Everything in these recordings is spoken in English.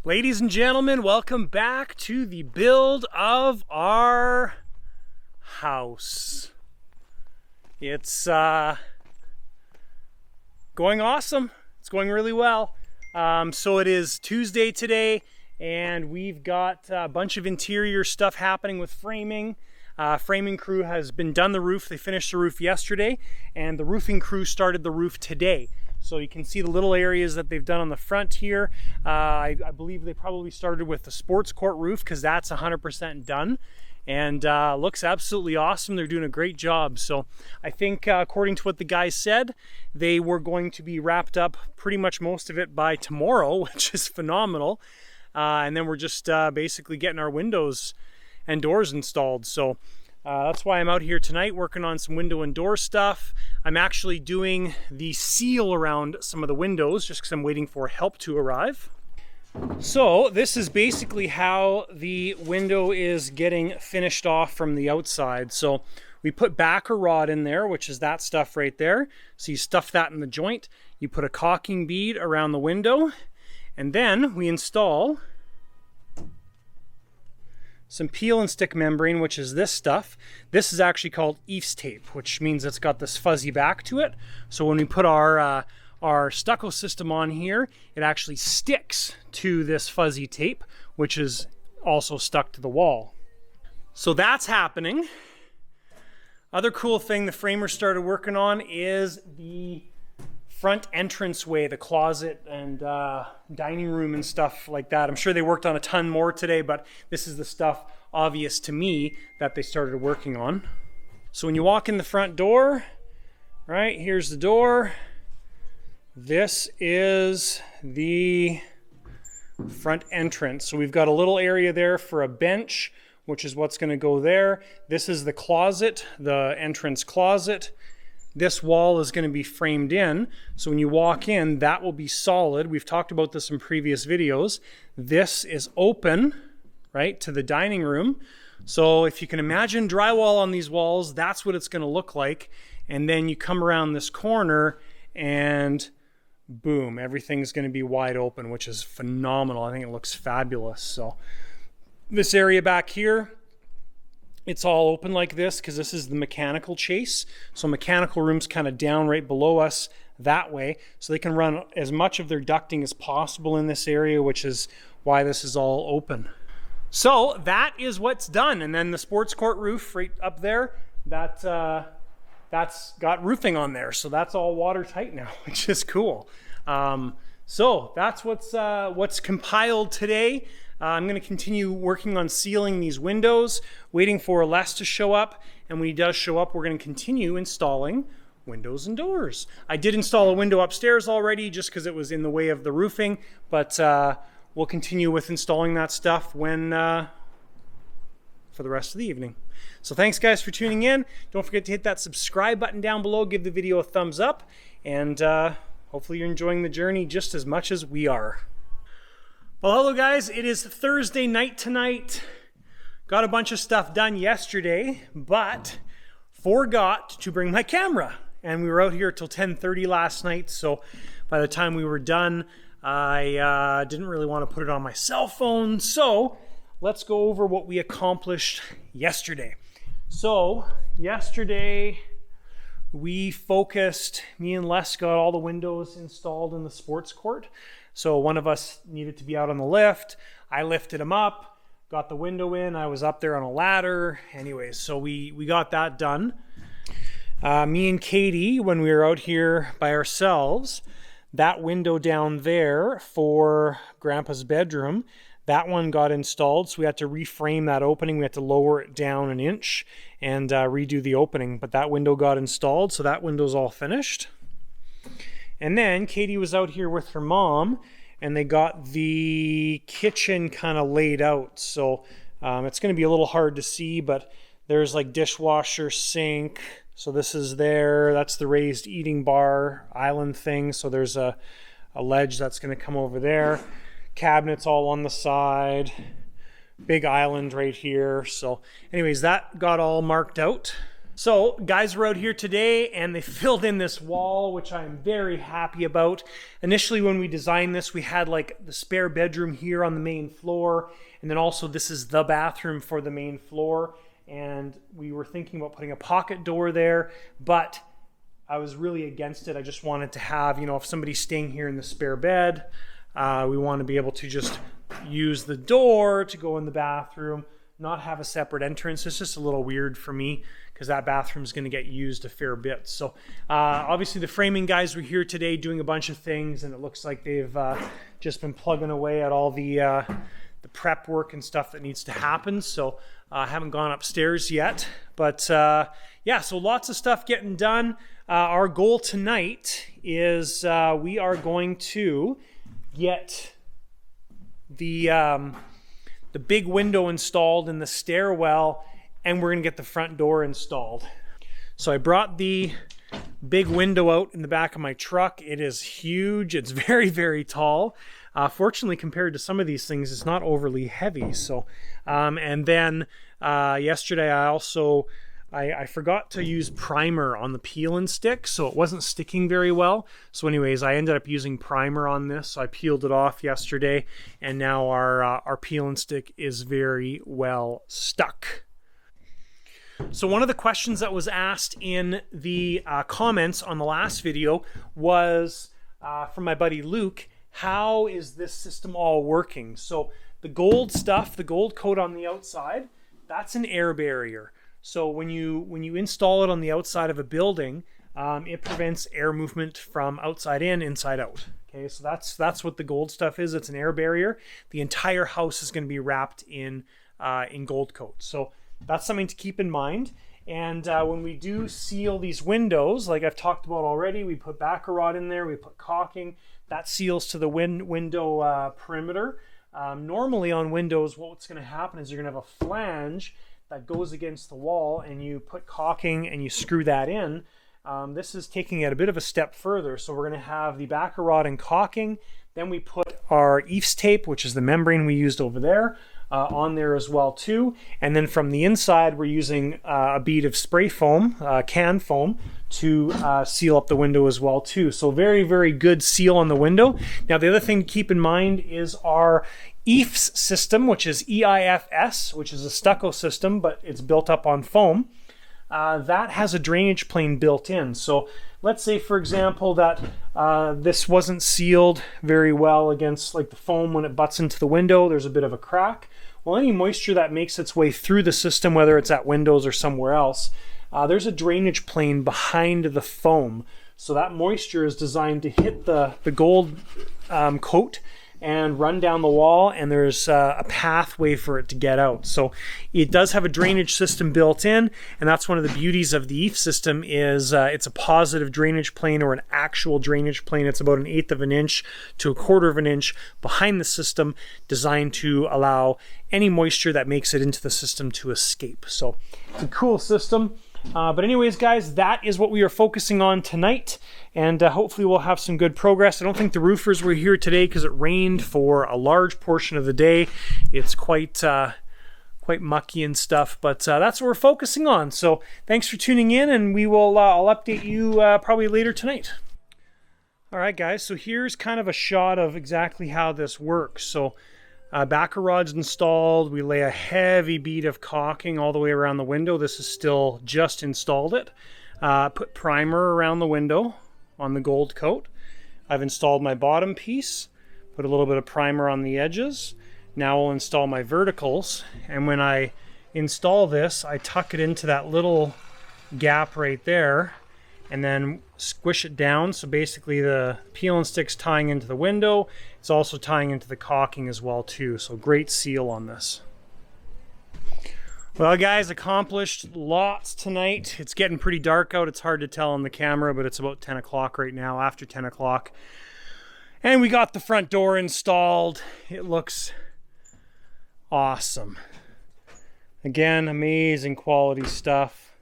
Ladies and gentlemen, welcome back to the build of our house. It's going awesome. It's going really well. So it is Tuesday today, and we've got a bunch of interior stuff happening with framing. Framing crew has been done the roof. They finished the roof yesterday, and the roofing crew started the roof today. So you can see the little areas that they've done on the front here. I believe they probably started with the sports court roof because that's 100% done. And looks absolutely awesome. They're doing a great job. So I think according to what the guys said, they were going to be wrapped up pretty much most of it by tomorrow, which is phenomenal. And then we're just basically getting our windows and doors installed. So that's why I'm out here tonight working on some window and door stuff. I'm actually doing the seal around some of the windows just because I'm waiting for help to arrive. So this is basically how the window is getting finished off from the outside. So we put backer rod in there, which is that stuff right there. So you stuff that in the joint. You put a caulking bead around the window, and then we install some peel and stick membrane, which is this stuff. This is actually called eaves tape, which means it's got this fuzzy back to it. So when we put our stucco system on here, it actually sticks to this fuzzy tape, which is also stuck to the wall. So that's happening. Other cool thing the framer started working on is the front entranceway, the closet and dining room and stuff like that. I'm sure they worked on a ton more today, but this is the stuff obvious to me that they started working on. So when you walk in the front door, right, here's the door. This is the front entrance. So we've got a little area there for a bench, which is what's going to go there. This is the closet, the entrance closet. This wall is going to be framed in, so when you walk in, that will be solid. We've talked about this in previous videos. This is open, right, to the dining room. So if you can imagine drywall on these walls, that's what it's going to look like. And then you come around this corner and boom, everything's going to be wide open, which is phenomenal. I think it looks fabulous. So this area back here, it's all open like this because this is the mechanical chase. So mechanical room's kind of down right below us that way. So they can run as much of their ducting as possible in this area, which is why this is all open. So that is what's done. And then the sports court roof right up there, that's got roofing on there. So that's all watertight now, which is cool. So that's what's compiled today. I'm going to continue working on sealing these windows, waiting for Les to show up, and when he does show up, we're going to continue installing windows and doors. I did install a window upstairs already just because it was in the way of the roofing, but we'll continue with installing that stuff when for the rest of the evening. So thanks guys for tuning in. Don't forget to hit that subscribe button down below, give the video a thumbs up, and hopefully you're enjoying the journey just as much as we are. Well, hello guys, it is Thursday night tonight. Got a bunch of stuff done yesterday, but forgot to bring my camera. And we were out here till 10:30 last night, so by the time we were done, I didn't really want to put it on my cell phone. So let's go over what we accomplished yesterday. So yesterday, me and Les got all the windows installed in the sports court. So one of us needed to be out on the lift. I lifted him up, got the window in. I was up there on a ladder. Anyways, so we got that done. Me and Katie, when we were out here by ourselves, that window down there for Grandpa's bedroom, that one got installed. So we had to reframe that opening. We had to lower it down an inch and redo the opening. But that window got installed, so that window's all finished. And then Katie was out here with her mom, and they got the kitchen kind of laid out. So it's going to be a little hard to see, but there's like dishwasher, sink. So this is there. That's the raised eating bar island thing. So there's a ledge that's going to come over there. Cabinets all on the side. Big island right here. So anyways, that got all marked out. So guys were out here today and they filled in this wall, which I'm very happy about. Initially when we designed this, we had like the spare bedroom here on the main floor. And then also this is the bathroom for the main floor. And we were thinking about putting a pocket door there, but I was really against it. I just wanted to have, you know, if somebody's staying here in the spare bed, we want to be able to just use the door to go in the bathroom, not have a separate entrance. It's just a little weird for me because that bathroom is going to get used a fair bit. So obviously the framing guys were here today doing a bunch of things, and it looks like they've just been plugging away at all the prep work and stuff that needs to happen. So I haven't gone upstairs yet, but yeah, so lots of stuff getting done. Our goal tonight is we are going to get the big window installed in the stairwell, and we're gonna get the front door installed. So I brought the big window out in the back of my truck. It is huge. It's very, very tall. Fortunately, compared to some of these things, it's not overly heavy. So, and then yesterday I forgot to use primer on the peel and stick, so it wasn't sticking very well. So anyways, I ended up using primer on this. So I peeled it off yesterday, and now our peel and stick is very well stuck. So one of the questions that was asked in the comments on the last video was from my buddy Luke, how is this system all working? So the gold stuff, the gold coat on the outside, that's an air barrier. So when you install it on the outside of a building, it prevents air movement from outside in, inside out. Okay, so that's what the gold stuff is. It's an air barrier. The entire house is going to be wrapped in gold coat. So that's something to keep in mind. And when we do seal these windows, like I've talked about already, we put backer rod in there, we put caulking. That seals to the window perimeter. Normally on windows, what's going to happen is you're going to have a flange that goes against the wall, and you put caulking and you screw that in. This is taking it a bit of a step further. So we're going to have the backer rod and caulking. Then we put our EIFS tape, which is the membrane we used over there, on there as well too. And then from the inside, we're using a bead of spray foam, can foam, to seal up the window as well too. So very, very good seal on the window. Now the other thing to keep in mind is our EIFS system, which is EIFS, which is a stucco system, but it's built up on foam. That has a drainage plane built in. So let's say, for example, that this wasn't sealed very well against like the foam when it butts into the window. There's a bit of a crack. Well, any moisture that makes its way through the system, whether it's at windows or somewhere else, there's a drainage plane behind the foam. So that moisture is designed to hit the gold coat and run down the wall, and there's a pathway for it to get out. So it does have a drainage system built in, and that's one of the beauties of the EIFS system is it's a positive drainage plane, or an actual drainage plane. It's about 1/8 of an inch to 1/4 of an inch behind the system, designed to allow any moisture that makes it into the system to escape. So it's a cool system. But anyways, guys, that is what we are focusing on tonight, and hopefully we'll have some good progress. I don't think the roofers were here today because it rained for a large portion of the day. It's quite mucky and stuff, but that's what we're focusing on. So thanks for tuning in, and we will I'll update you probably later tonight. All right, guys, so here's kind of a shot of exactly how this works. So backer rod's installed. We lay a heavy bead of caulking all the way around the window. This is still just installed it. Put primer around the window on the gold coat. I've installed my bottom piece. Put a little bit of primer on the edges. Now I'll install my verticals. And when I install this, I tuck it into that little gap right there, and then squish it down. So basically the peel and stick's tying into the window. It's also tying into the caulking as well too. So great seal on this. Well, guys, accomplished lots tonight. It's getting pretty dark out. It's hard to tell on the camera, but it's about 10 o'clock right now, after 10 o'clock. And we got the front door installed. It looks awesome. Again, amazing quality stuff.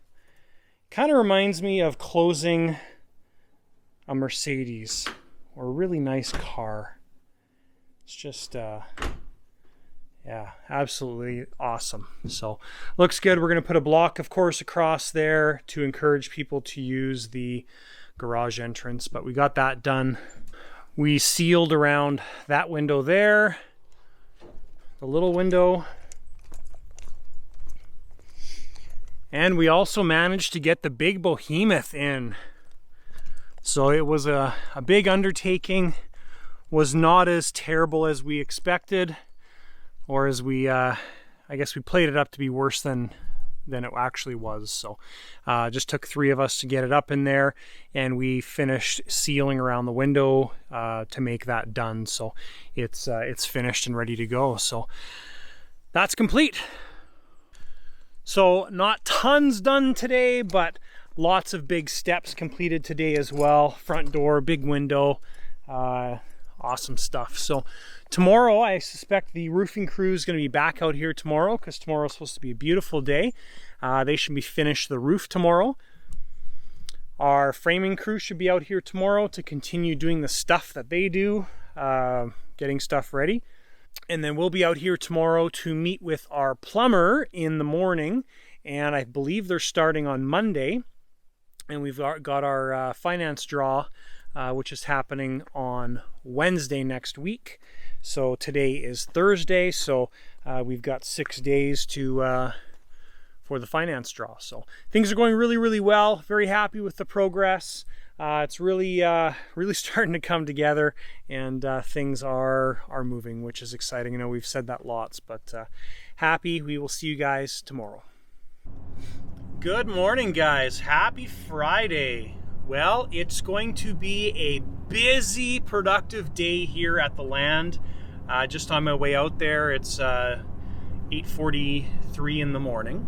Kind of reminds me of closing a Mercedes or a really nice car. It's just, Yeah, absolutely awesome. So looks good. We're going to put a block, of course, across there to encourage people to use the garage entrance, but we got that done. We sealed around that window there, the little window, and we also managed to get the big behemoth in. So it was a big undertaking, was not as terrible as we expected, or as we, I guess we played it up to be worse than it actually was. So just took 3 of us to get it up in there, and we finished sealing around the window to make that done. So it's finished and ready to go. So that's complete. So not tons done today, but lots of big steps completed today as well. Front door, big window, awesome stuff. So tomorrow, I suspect the roofing crew is going to be back out here tomorrow, because tomorrow is supposed to be a beautiful day. They should be finished the roof tomorrow. Our framing crew should be out here tomorrow to continue doing the stuff that they do, getting stuff ready. And then we'll be out here tomorrow to meet with our plumber in the morning, and I believe they're starting on Monday. And we've got our finance draw, which is happening on Wednesday next week. So today is Thursday, so we've got 6 days to for the finance draw. So things are going really, really well. Very happy with the progress. It's really starting to come together, and things are moving, which is exciting. I know we've said that lots, but happy. We will see you guys tomorrow. Good morning, guys. Happy Friday. Well, it's going to be a busy, productive day here at the land. Just on my way out there, it's 8:43 in the morning.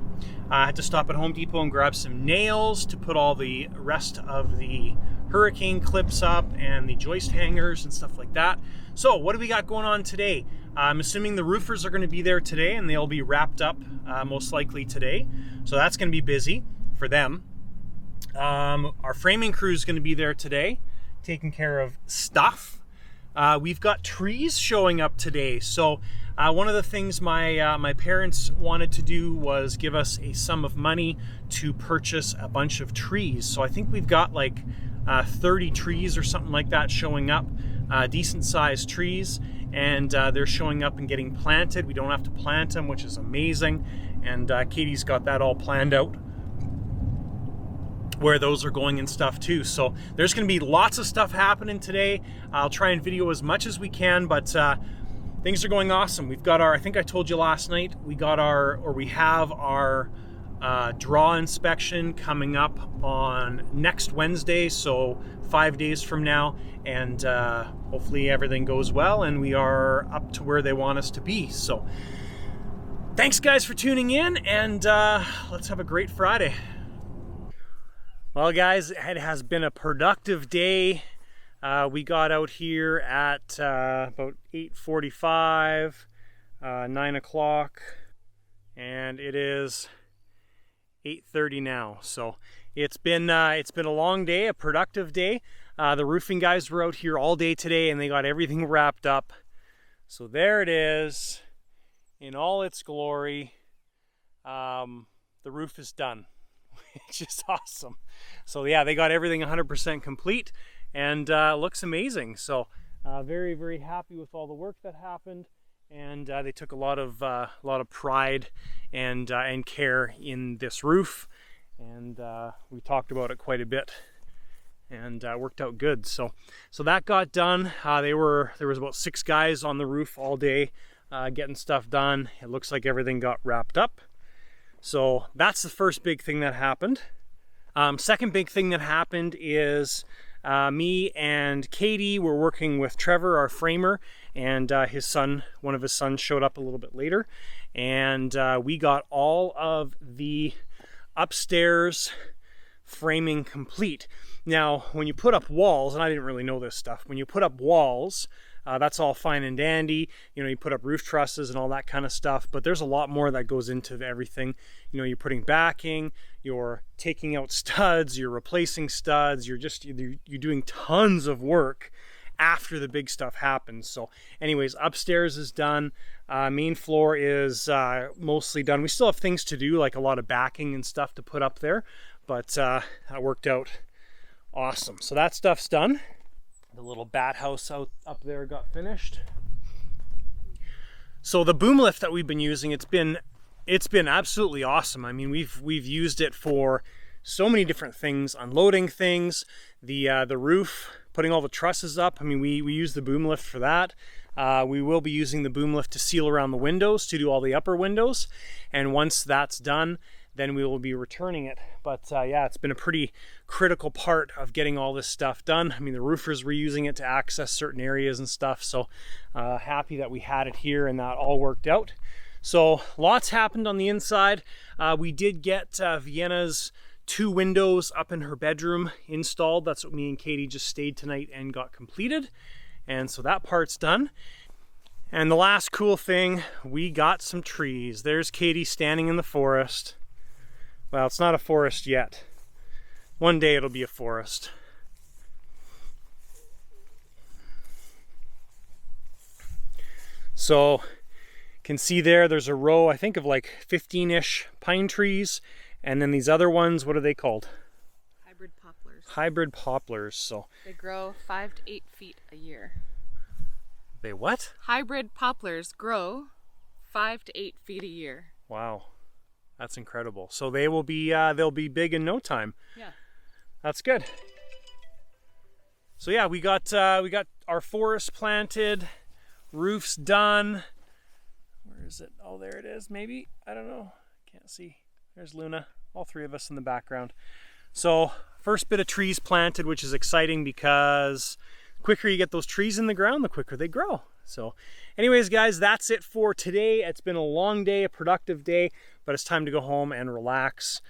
I had to stop at Home Depot and grab some nails to put all the rest of the hurricane clips up and the joist hangers and stuff like that. So what do we got going on today? I'm assuming the roofers are going to be there today, and they'll be wrapped up most likely today. So that's going to be busy for them. Our framing crew is going to be there today, taking care of stuff. We've got trees showing up today. So one of the things my parents wanted to do was give us a sum of money to purchase a bunch of trees. So I think we've got like 30 trees or something like that showing up, decent sized trees, and they're showing up and getting planted. We don't have to plant them, which is amazing. And Katie's got that all planned out, where those are going and stuff too. So there's going to be lots of stuff happening today. I'll try and video as much as we can, but things are going awesome. We've got our, I think I told you last night, we have our draw inspection coming up on next Wednesday, so 5 days from now, and hopefully everything goes well and we are up to where they want us to be. So thanks guys for tuning in, and let's have a great Friday. Well guys, it has been a productive day. We got out here at about 8:45, 9 o'clock, and it is 8:30 now. So it's been a long day, a productive day. The roofing guys were out here all day today, and they got everything wrapped up. So there it is in all its glory. The roof is done, which is awesome. So yeah, they got everything 100% complete, and looks amazing. So very, very happy with all the work that happened, and they took a lot of pride and care in this roof, and we talked about it quite a bit, and worked out good. So that got done. There was about 6 guys on the roof all day getting stuff done. It looks like everything got wrapped up. So that's the first big thing that happened. Second big thing that happened is me and Katie were working with Trevor, our framer, and his son, one of his sons showed up a little bit later, and we got all of the upstairs framing complete. Now, when you put up walls, and I didn't really know this stuff, when you put up walls, that's all fine and dandy. You know, you put up roof trusses and all that kind of stuff, but there's a lot more that goes into everything. You know, you're putting backing, you're taking out studs, you're replacing studs, you're doing tons of work. after the big stuff happens. So anyways, upstairs is done. Main floor is mostly done. We still have things to do, like a lot of backing and stuff to put up there, but that worked out awesome. So that stuff's done. The little bat house up there got finished. So the boom lift that we've been using, it's been absolutely awesome. I mean, we've used it for so many different things, unloading things, the roof, putting all the trusses up. I mean, we use the boom lift for that. We will be using the boom lift to seal around the windows, to do all the upper windows. And once that's done, then we will be returning it. But yeah, it's been a pretty critical part of getting all this stuff done. I mean, the roofers were using it to access certain areas and stuff. So happy that we had it here and that all worked out. So lots happened on the inside. We did get Vienna's 2 windows up in her bedroom installed. That's what me and Katie just stayed tonight and got completed. And so that part's done. And the last cool thing, we got some trees. There's Katie standing in the forest. Well, it's not a forest yet. One day it'll be a forest. So can see there's a row, I think, of like 15-ish pine trees. And then these other ones, what are they called? Hybrid poplars. Hybrid poplars. So they grow 5 to 8 feet a year. They what? Hybrid poplars grow 5 to 8 feet a year. Wow, that's incredible. So they will be they'll be big in no time. Yeah, that's good. So yeah, we got our forest planted, roofs done. Where is it? Oh, there it is. Maybe, I don't know. Can't see. There's Luna, all 3 of us in the background. So first bit of trees planted, which is exciting because the quicker you get those trees in the ground, the quicker they grow. So anyways, guys, that's it for today. It's been a long day, a productive day, but it's time to go home and relax.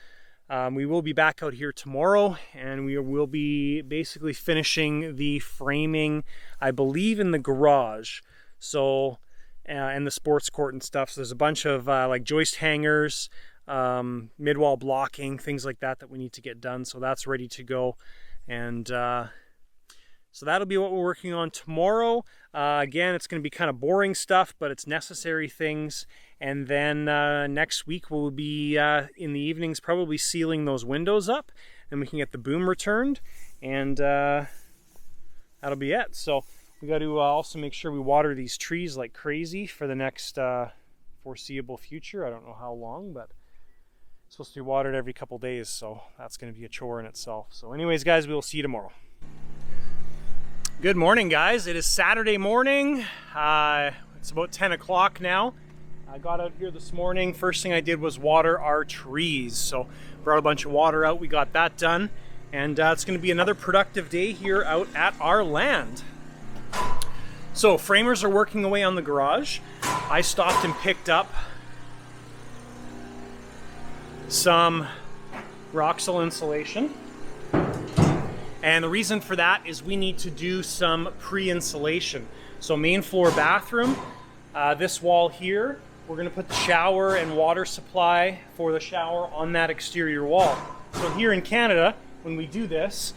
We will be back out here tomorrow, and we will be basically finishing the framing, I believe, in the garage. So, and the sports court and stuff. So there's a bunch of like joist hangers, mid-wall blocking, things like that we need to get done. So that's ready to go. And so that'll be what we're working on tomorrow. Again, it's going to be kind of boring stuff, but it's necessary things. And then next week we'll be in the evenings probably sealing those windows up, and we can get the boom returned, and that'll be it. So we got to also make sure we water these trees like crazy for the next foreseeable future. I don't know how long, but it's supposed to be watered every couple days, so that's going to be a chore in itself. So anyways, guys, we will see you tomorrow. Good morning, guys. It is Saturday morning. It's about 10 o'clock now. I got out here this morning. First thing I did was water our trees. So brought a bunch of water out. We got that done. And it's going to be another productive day here out at our land. So framers are working away on the garage. I stopped and picked up some Roxel insulation. And the reason for that is we need to do some pre-insulation. So main floor bathroom, this wall here, we're going to put the shower and water supply for the shower on that exterior wall. So here in Canada, when we do this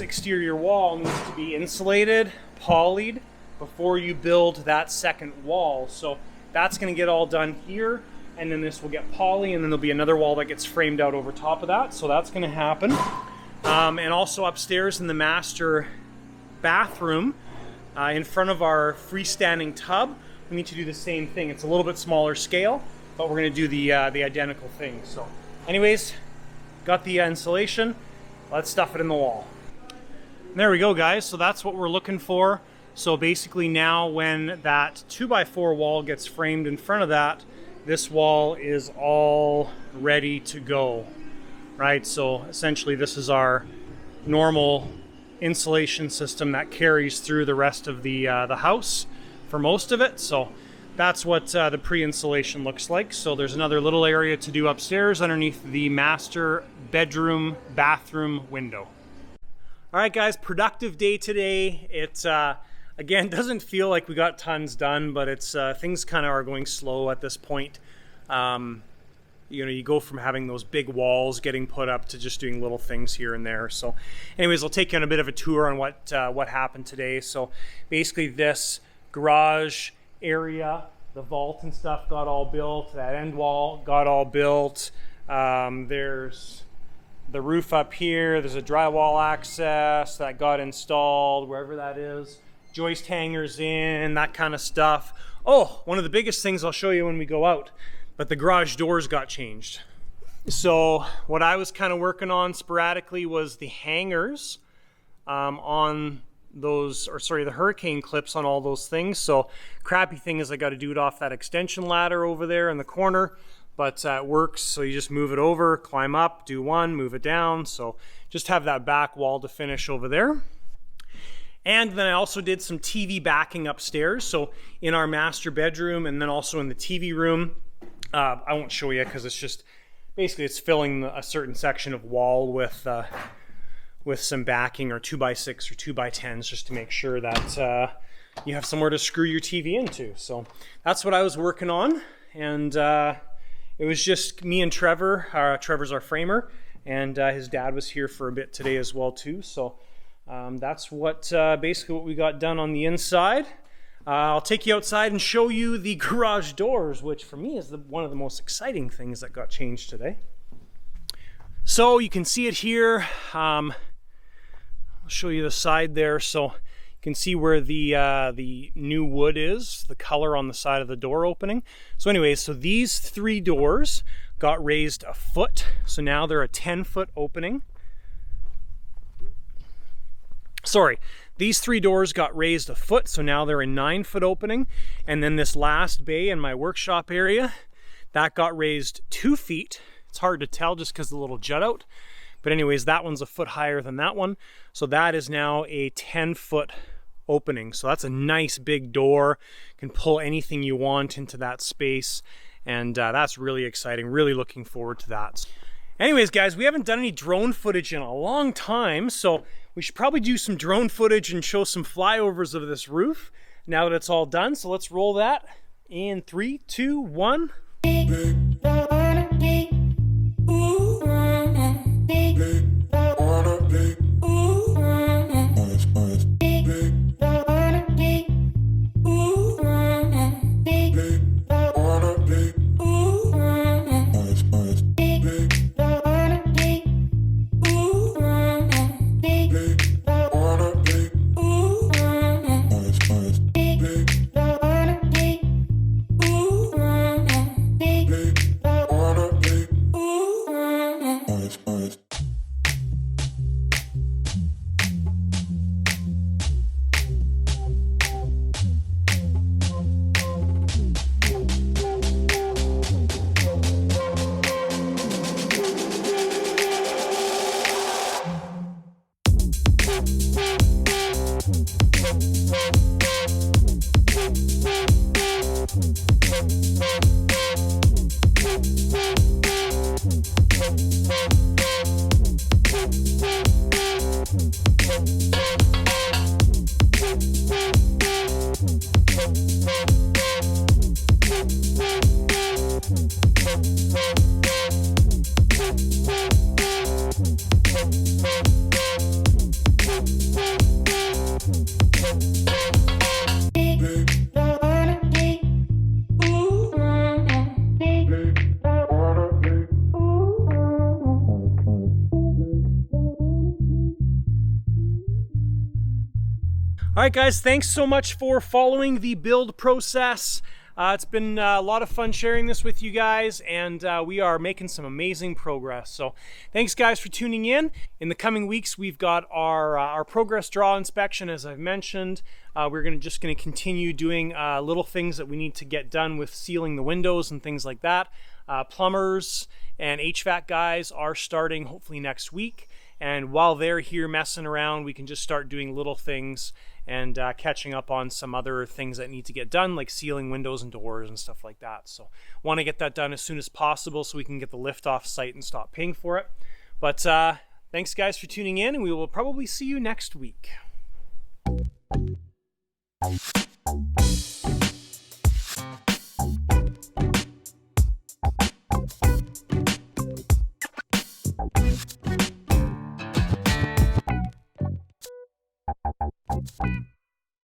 exterior wall needs to be insulated, polyed, before you build that second wall. So that's going to get all done here, and then this will get poly, and then there'll be another wall that gets framed out over top of that. So that's going to happen. And also upstairs in the master bathroom, in front of our freestanding tub, we need to do the same thing. It's a little bit smaller scale, but we're going to do the identical thing. So anyways, got the insulation. Let's stuff it in the wall. There we go, guys. So that's what we're looking for. So basically now when that 2x4 wall gets framed in front of that, this wall is all ready to go, right? So essentially this is our normal insulation system that carries through the rest of the house for most of it. So that's what the pre-insulation looks like. So there's another little area to do upstairs underneath the master bedroom bathroom window. All right, guys, productive day today. It again doesn't feel like we got tons done, but it's things kind of are going slow at this point. you know, you go from having those big walls getting put up to just doing little things here and there. So anyways, I'll take you on a bit of a tour on what happened today. So basically this garage area, the vault and stuff got all built, that end wall got all built. There's the roof up here, there's a drywall access that got installed, wherever that is. Joist hangers in, that kind of stuff. Oh, one of the biggest things I'll show you when we go out, but the garage doors got changed. So what I was kind of working on sporadically was the hangers on those, or sorry, the hurricane clips on all those things. So crappy thing is I got to do it off that extension ladder over there in the corner, but it works. So you just move it over, climb up, do one, move it down. So just have that back wall to finish over there. And then I also did some TV backing upstairs. So in our master bedroom and then also in the TV room, I won't show you because it's just, basically it's filling a certain section of wall with some backing, or 2x6 or 2x10s, just to make sure that you have somewhere to screw your TV into. So that's what I was working on. And it was just me and Trevor. Trevor's our framer, and his dad was here for a bit today as well too. So that's basically what we got done on the inside. I'll take you outside and show you the garage doors, which for me is one of the most exciting things that got changed today. So you can see it here. I'll show you the side there. So you can see where the new wood is, the color on the side of the door opening. So anyways, so these 3 doors got raised a foot. So now they're a 10-foot opening. Sorry, these 3 doors got raised a foot, so now they're a 9-foot opening. And then this last bay in my workshop area, that got raised 2 feet. It's hard to tell just because of the little jut out. But anyways, that one's a foot higher than that one. So that is now a 10-foot opening. So that's a nice big door. You can pull anything you want into that space. And that's really exciting. Really looking forward to that. Anyways, guys, we haven't done any drone footage in a long time, so we should probably do some drone footage and show some flyovers of this roof now that it's all done. So let's roll that in 3, 2, 1. All right, guys, thanks so much for following the build process. It's been a lot of fun sharing this with you guys, and we are making some amazing progress. So thanks, guys, for tuning in. In the coming weeks, we've got our progress draw inspection, as I've mentioned. We're just going to continue doing little things that we need to get done with sealing the windows and things like that. Plumbers and HVAC guys are starting hopefully next week. And while they're here messing around, we can just start doing little things and catching up on some other things that need to get done, like sealing windows and doors and stuff like that. So want to get that done as soon as possible so we can get the lift off site and stop paying for it. But thanks, guys, for tuning in, and we will probably see you next week.